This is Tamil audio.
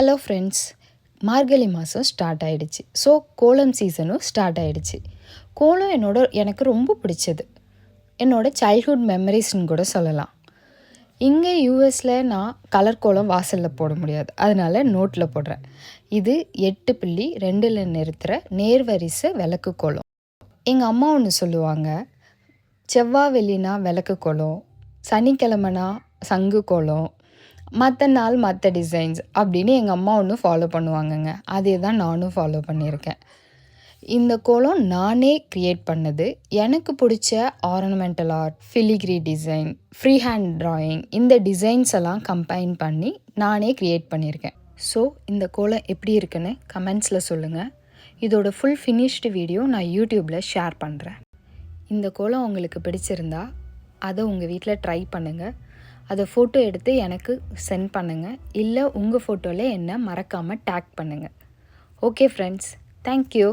ஹலோ ஃப்ரெண்ட்ஸ், மார்கழி மாதம் ஸ்டார்ட் ஆகிடுச்சு. ஸோ கோலம் சீசனும் ஸ்டார்ட் ஆகிடுச்சு. கோலம் எனக்கு ரொம்ப பிடிச்சது. என்னோடய சைல்ட்ஹுட் மெமரிஸ்ன்னு கூட சொல்லலாம். இங்கே யூஎஸில் நான் கலர் கோலம் வாசலில் போட முடியாது, அதனால் நோட்டில் போடுறேன். இது 8.2 நிறுத்துகிற நேர்வரிசை விளக்கு கோலம். எங்கள் அம்மா ஒன்று சொல்லுவாங்க, செவ்வாய் வெள்ளினா விளக்கு கோலம், சனிக்கிழமைனா சங்கு கோலம், மற்ற நாள் மற்ற டிசைன்ஸ் அப்படின்னு எங்கள் அம்மா ஒன்று ஃபாலோ பண்ணுவாங்கங்க. அதே தான் நானும் ஃபாலோ பண்ணியிருக்கேன். இந்த கோலம் நானே க்ரியேட் பண்ணது. எனக்கு பிடிச்ச ornamental art, filigree design, free hand drawing, இந்த டிசைன்ஸ் எல்லாம் கம்பைன் பண்ணி நானே க்ரியேட் பண்ணியிருக்கேன். ஸோ இந்த கோலம் எப்படி இருக்குன்னு கமெண்ட்ஸில் சொல்லுங்கள். இதோட ஃபுல் ஃபினிஷ்டு வீடியோ நான் யூடியூப்பில் ஷேர் பண்ணுறேன். இந்த கோலம் உங்களுக்கு பிடிச்சிருந்தா அதை உங்கள் வீட்டில் ட்ரை பண்ணுங்கள். அதை ஃபோட்டோ எடுத்து எனக்கு சென்ட் பண்ணுங்கள். இல்லை உங்கள் ஃபோட்டோவில் என்னை மறக்காமல் டேக் பண்ணுங்கள். Okay friends, thank you.